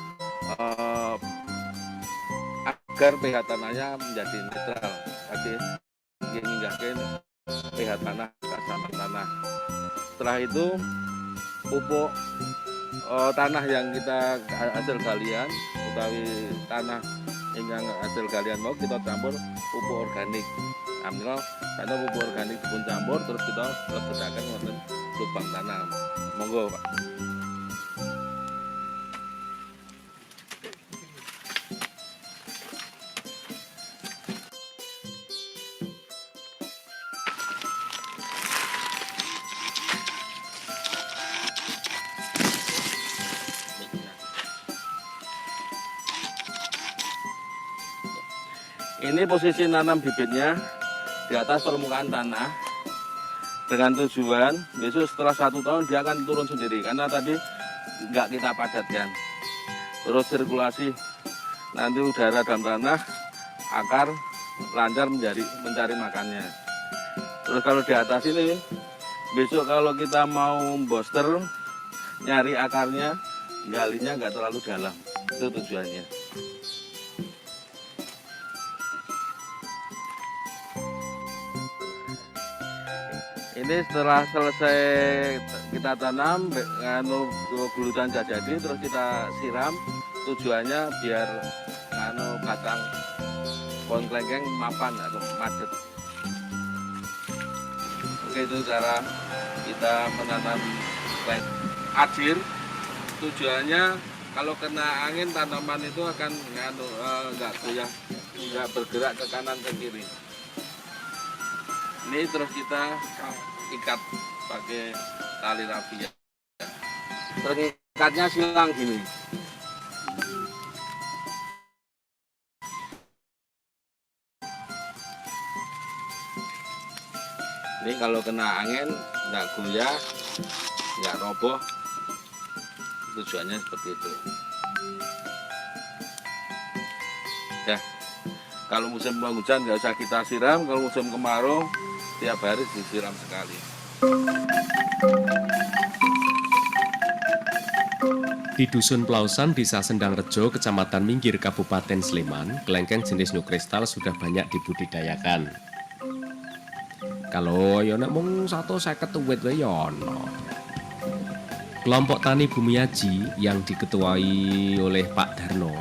agar pH tanahnya menjadi netral. Tadi nginggahkan pH tanah, keasaman tanah. Setelah itu pupuk tanah yang kita hasil galian, utawi tanah yang hasil galian mau kita campur pupuk organik. Ambil karena pupuk organik pun campur, terus kita letakkan wonten lubang tanam. Monggo Pak. Ini posisi nanam bibitnya di atas permukaan tanah dengan tujuan besok setelah 1 tahun dia akan turun sendiri karena tadi nggak kita padatkan. Terus sirkulasi nanti udara dalam tanah akar lancar mencari makannya. Terus kalau di atas ini besok kalau kita mau booster nyari akarnya galinya nggak terlalu dalam, itu tujuannya. Ini setelah selesai kita tanam, gulutan jadi, terus kita siram. Tujuannya biar batang pohon kelengkeng mapan atau macet. Oke, itu cara kita menanam kelengkeng. Ajir, tujuannya kalau kena angin tanaman itu akan nggak goyah, nggak bergerak ke kanan ke kiri. Ini terus kita ikat pakai tali rafia. Terikatnya silang gini. Ini kalau kena angin nggak goyah, nggak roboh. Tujuannya seperti itu. Ya, kalau musim penghujan nggak usah kita siram. Kalau musim kemarau tiap hari disiram sekali. Di Dusun Plausan, Desa Sendangrejo, Kecamatan Minggir, Kabupaten Sleman, kelengkeng jenis New Kristal sudah banyak dibudidayakan. Kalau ya nek mung 150 uwit wae ya ono. Kelompok Tani Bumiaji yang diketuai oleh Pak Darno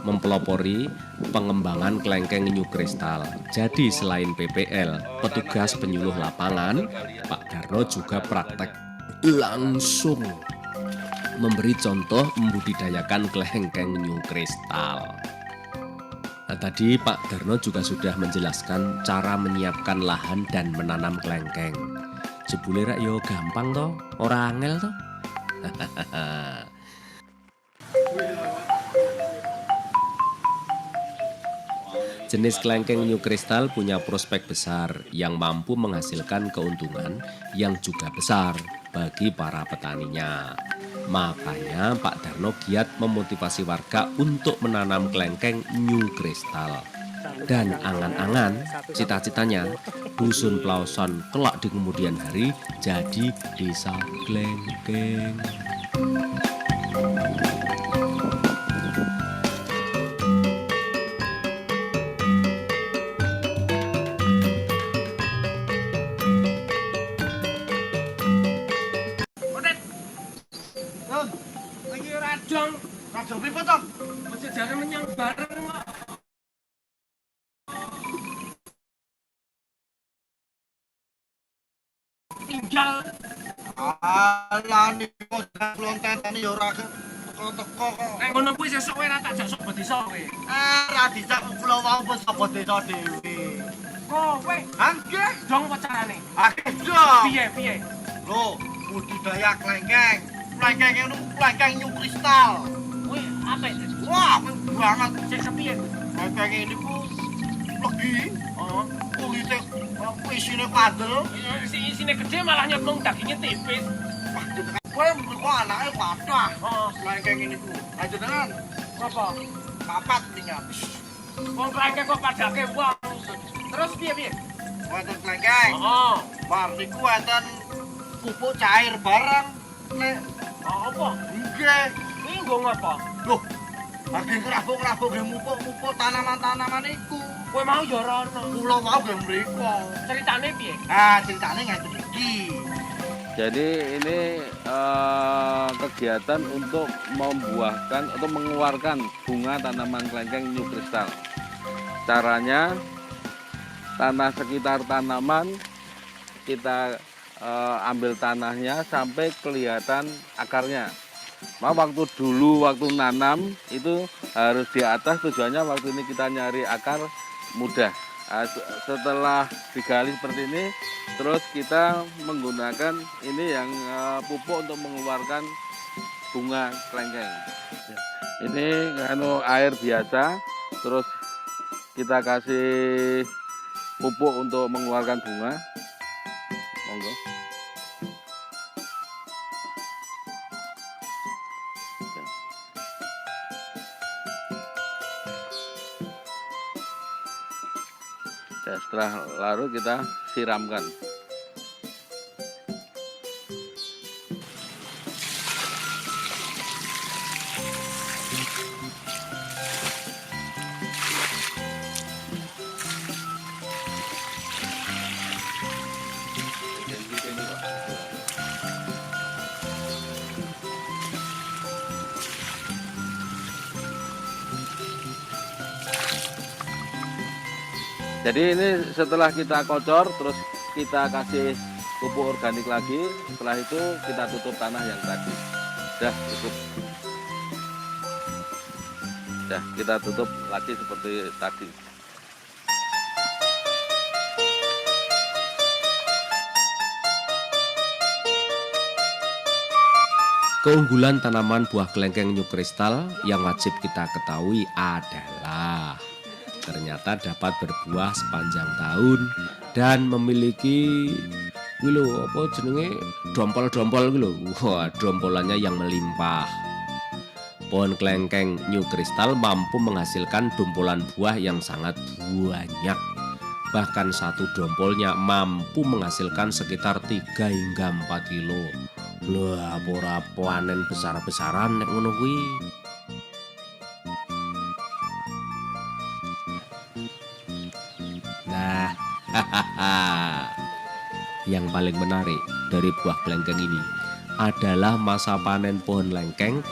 mempelopori pengembangan kelengkeng New Kristal. Jadi selain PPL, petugas penyuluh lapangan, Pak Darno juga praktek langsung memberi contoh membudidayakan kelengkeng New Kristal. Nah, tadi Pak Darno juga sudah menjelaskan cara menyiapkan lahan dan menanam kelengkeng. Jebule rak yo gampang toh, ora angel toh. Jenis kelengkeng New Kristal punya prospek besar yang mampu menghasilkan keuntungan yang juga besar bagi para petaninya. Makanya Pak Darno giat memotivasi warga untuk menanam kelengkeng New Kristal. Dan angan-angan, cita-citanya Dusun Plausan kelak di kemudian hari jadi desa kelengkeng. Lagi radang Rada pripun to? Masih jangan menyang bareng kok. Tinggal. Alah niku lontetane ya ora teko-teko kok. Nek ngono kuwi sesuk kowe ra tak jak sok desa kowe. Ra dijak kula wau wis sapa desa dhewe. Kowe Nggih. dong pacarane. Ayo. Piye? Lho, budidaya klengkeng. Klengkeng itu klengkeng New Crystal. Kuwi apik. Wah, apik banget. Sik sepiye? Klengkeng ini ku legi. Oh, Kulitnya isine padel. isine gede malah nyemplung dagingnya tipis. Wah, jenengan kowe kok anake kathah. Oh, Klengkeng ini ku. Lah jenengan apa? papat tinggal. Wong klengkeng kok padake wong. Terus piye? Wonten klengkeng. Oh, Bar niku wonten pupuk cair bareng. Nek apa? nggih. Kuwi nggo ngapa? Loh, lagi ngerabuk-ngerabuk nggih mupuk-mupuk tanaman-tanaman iku. Kowe mau ya ora ono. Kula mau nggih mriko. Ceritane piye? Ah, ceritane ngeten iki. Jadi ini kegiatan untuk membuahkan atau mengeluarkan bunga tanaman klengkeng New Crystal. Caranya tanah sekitar tanaman kita ambil tanahnya sampai kelihatan akarnya. Waktu nanam itu harus di atas, tujuannya waktu ini kita nyari akar mudah. Setelah digali seperti ini, terus kita menggunakan ini yang pupuk untuk mengeluarkan bunga klengkeng. Ini air biasa, terus kita kasih pupuk untuk mengeluarkan bunga. Monggo. Ya, setelah larut kita siramkan. Jadi ini setelah kita kocor, terus kita kasih pupuk organik lagi. Setelah itu kita tutup tanah yang tadi. Sudah cukup. Sudah kita tutup lagi seperti tadi. Keunggulan tanaman buah klengkeng New Crystal yang wajib kita ketahui adalah ternyata dapat berbuah sepanjang tahun dan memiliki dompol-dompol wah, dompolannya yang melimpah. Pohon klengkeng New Crystal mampu menghasilkan dompolan buah yang sangat banyak. Bahkan satu dompolnya mampu menghasilkan sekitar 3 hingga 4 kilo. Lah, ora panen besar-besaran nek ngono kuwi. Nah, yang paling menarik dari buah klengkeng ini adalah masa panen pohon lengkeng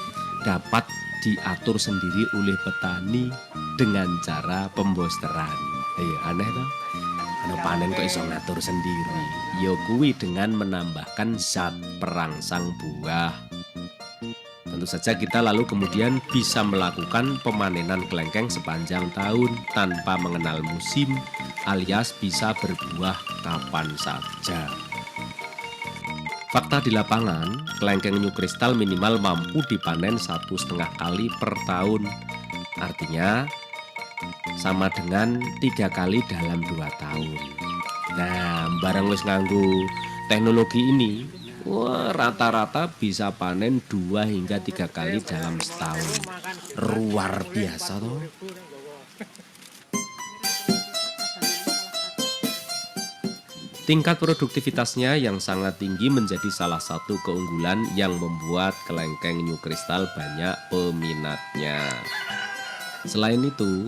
dapat diatur sendiri oleh petani dengan cara pembosteran. Aneh toh? Anu panen kok iso ngatur sendiri. Ya kuwi dengan menambahkan zat perangsang buah. Tentu saja kita lalu kemudian bisa melakukan pemanenan klengkeng sepanjang tahun tanpa mengenal musim alias bisa berbuah kapan saja. Fakta di lapangan, klengkeng New Crystal minimal mampu dipanen 1,5 kali per tahun. Artinya sama dengan 3 kali dalam 2 tahun. Nah, barang wis nganggo teknologi ini, wah, rata-rata bisa panen 2 hingga 3 kali dalam setahun. Luar biasa toh. Tingkat produktivitasnya yang sangat tinggi menjadi salah satu keunggulan yang membuat kelengkeng New Crystal banyak peminatnya. Selain itu,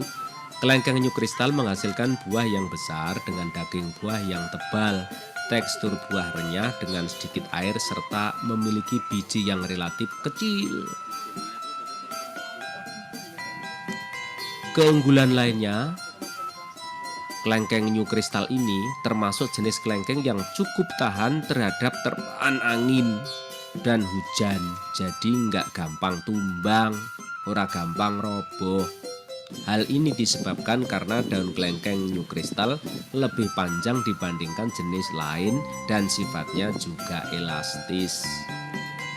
kelengkeng New Crystal menghasilkan buah yang besar dengan daging buah yang tebal, tekstur buah renyah dengan sedikit air serta memiliki biji yang relatif kecil. Keunggulan lainnya, kelengkeng New Crystal ini termasuk jenis kelengkeng yang cukup tahan terhadap terpaan angin dan hujan. Jadi nggak gampang tumbang, ora gampang roboh. Hal ini disebabkan karena daun kelengkeng New Crystal lebih panjang dibandingkan jenis lain dan sifatnya juga elastis.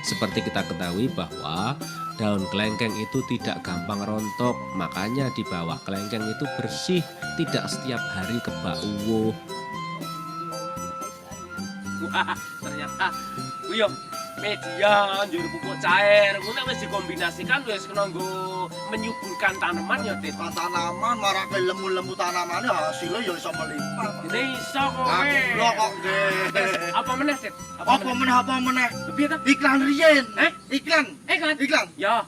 Seperti kita ketahui bahwa daun kelengkeng itu tidak gampang rontok, makanya di bawah kelengkeng itu bersih, tidak setiap hari kebak uwuh. Wah, ternyata yo media njur pupuk cair ngono wis dikombinasikan wis kena nggo menyuburkan tanaman ya, Dit. Tanaman marake lemu-lemu tanamane hasilnya ya iso melimpah. Ini iso kowe. Lho kok nggih. Apa meneh, Dit? Apa meneh? Piye ta? Iklan riyen. Iklan. Iklan. Ya.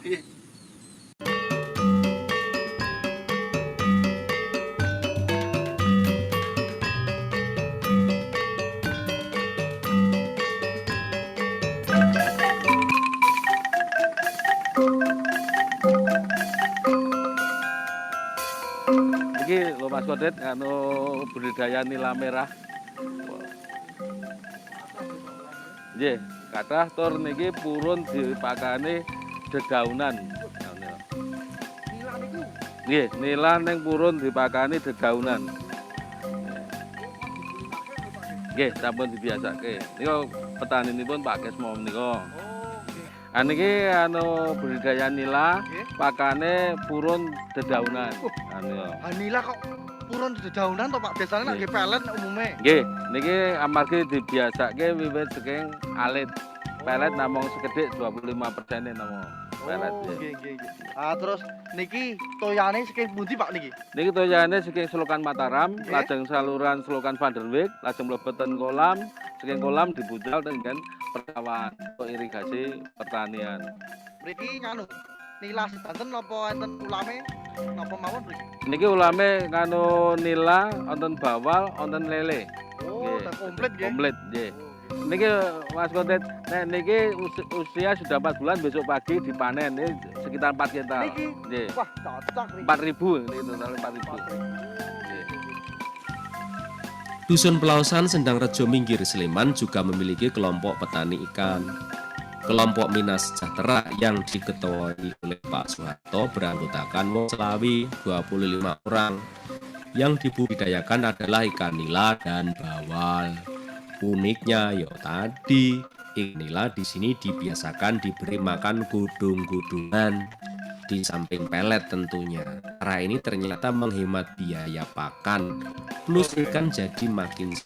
Iki lho Mas Kodet anu budidaya nila merah. Nggih, kathah tur niki purun dipakani dedaunan. Nggih, nila ning purun dipakani dedaunan. Nggih, sampun dibiasake. Nika petaninipun Pak Kesmo menika. Niki anu budidaya nila pakane purun dedaunan. Nila kok purun dedaunan to Pak? Biasane nek pelet umume. Nggih, niki amargi dibiasake wiwit saking alit. Pelet namung sekedhik 25% namung pelet. Nggih. Terus niki toyane saking pundi Pak niki? Niki toyane saking Selokan Mataram, lajeng saluran Selokan Vanderwyk, lajeng mlebeten kolam, saking kolam dibucal dengan persawahan untuk irigasi pertanian. Mriki nganu nila sedanten napa enten ulame napa mawon mriki? Niki ulame nganu nila, wonten bawal, wonten lele. Oh, udah komplit nggih. Komplit nggih. Niki Mas Kontet, nek niki usia sudah 4 bulan, besok pagi dipanen. Ini sekitar 4 kintal. Niki. Nggih. Wah, cocok niki. 4.000 ini total 4.000. Dusun Pelausan Sendang Rejo Minggir Sleman juga memiliki kelompok petani ikan. Kelompok Minas Sejahtera yang diketuai oleh Pak Soeharto beranggotakan wong Selawi 25 orang. Yang dibudidayakan adalah ikan nila dan bawal. Uniknya ya tadi, ikan nila di sini dibiasakan diberi makan gudung-gudungan di samping pelet tentunya. Cara ini ternyata menghemat biaya pakan, plus ikan jadi makin sehat.